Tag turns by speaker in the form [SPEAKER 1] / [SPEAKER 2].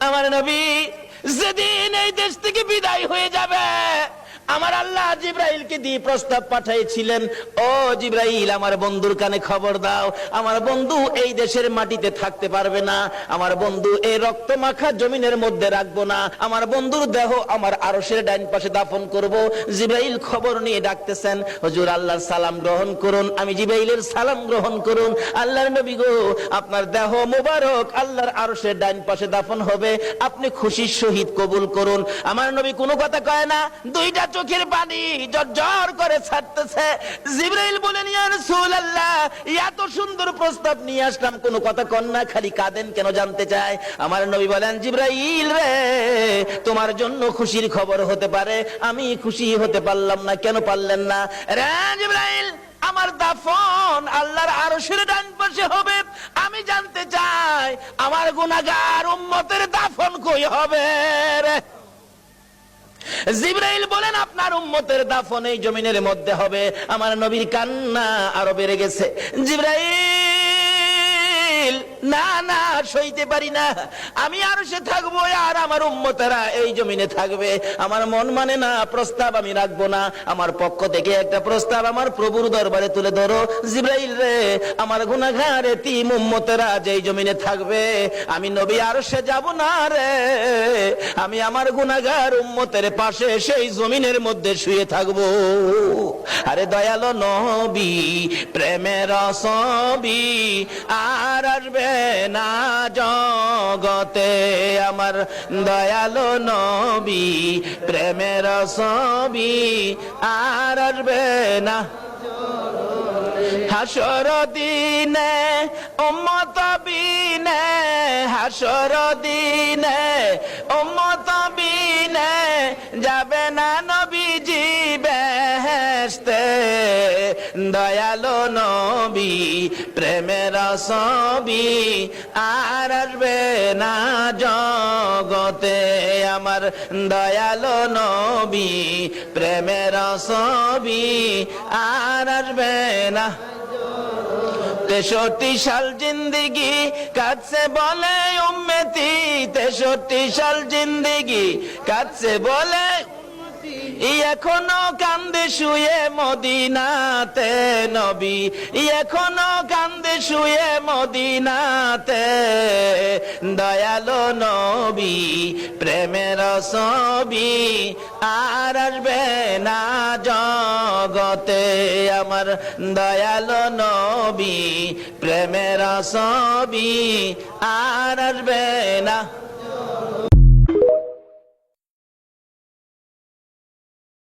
[SPEAKER 1] আমার নবী যেদিন এই দেশ থেকে বিদায় হয়ে যাবে, আমার আল্লাহ জিব্রাইলকে দিয়ে প্রস্তাব পাঠিয়েছিলেন, ও জিব্রাইল আমার বন্ধুর কানে খবর দাও, আমার বন্ধু এই দেশের মাটিতে থাকতে পারবে না, আমার বন্ধু এই রক্ত মাখা জমিনের মধ্যে রাখবো না, আমার বন্ধুর দেহ আমার আরশের ডাইন পাশে দাফন করব। জিব্রাইল খবর নিয়ে ডাকতেছেন, হুজুর আল্লাহর সালাম গ্রহণ করুন। আমি জিব্রাইলের সালাম গ্রহণ করুন। আল্লাহর নবী গো, আপনার দেহ মোবারক আল্লাহর আরশের ডাইন পাশে দাফন হবে, আপনি খুশির সহিত কবুল করুন। আমার নবী কোনো কথা কয় না, দুইটা চোখের পানি ঝরঝর করে ছাড়তেছে। জিবরাইল বলেন, ইয়া রাসূলুল্লাহ, এত সুন্দর প্রস্তাব নিয়ে আসলাম, কোনো কথা কন না, খালি কাঁদেন কেন জানতে চায়। আমার নবী বলেন, জিবরাইল রে, তোমার জন্য খুশির খবর হতে পারে, আমি খুশি হতে পারলাম না, কেন পারলেন না? রে জিবরাইল, আমার দাফন আল্লাহর আরশের ডান পাশে হবে, আমি জানতে চাই আমার গুনাহগার উম্মতের দাফন কই হবে রে? জিবরাইল বলেন, আপনার উম্মতের দাফন এই জমিনের মধ্যে হবে। আমার নবীর কান্না আরো বেড়ে গেছে। জিবরাইল, না না, সইতে পারি না, আমি আরশে থাকবো আর আমার উম্মতেরা এই জমিনে থাকবে, আমার মন মানে না, প্রস্তাব আমি রাখবো না, আমার পক্ষ থেকে একটা প্রস্তাব আমার প্রভুর দরবারে তুলে ধরো। জিবরাইল রে, আমার গুনাহগার এতিম উম্মতেরা যেই জমিনে থাকবে, আমি নবী আরশে যাব না রে, আমি আমার গুনাহগার উম্মতের পাশে সেই জমিনের মধ্যে শুয়ে থাকবো। আরে দয়ালো নবী, প্রেমের ছবি আর আসবে না জগতে, আমার দয়ালো নবী, প্রেমের ছবি আর আসবে না। হাসর দিনে উম্মত বিনে, হাসর দিনে উম্মত বিনে যাবে না নবীজি বেহেশতে, দয়ালো নবী, প্রেমের ছবি আর আসবে না জগতে, আমার দয়ালো নবী, প্রেমের ছবি আর আসবে না। 63 সাল জিন্দেগি কাটছে বলে উম্মতি, 63 সাল জিন্দেগি কাটছে বলে, এখনো কান্দে শুয়ে মদিনাতে নবী, এখনো কান্দে শুয়ে মদিনাতে, দয়ালো নবী, প্রেমের ছবি আর আসবে না জগতে, আমার দয়ালো নবী, প্রেমের ছবি আর আসবে না।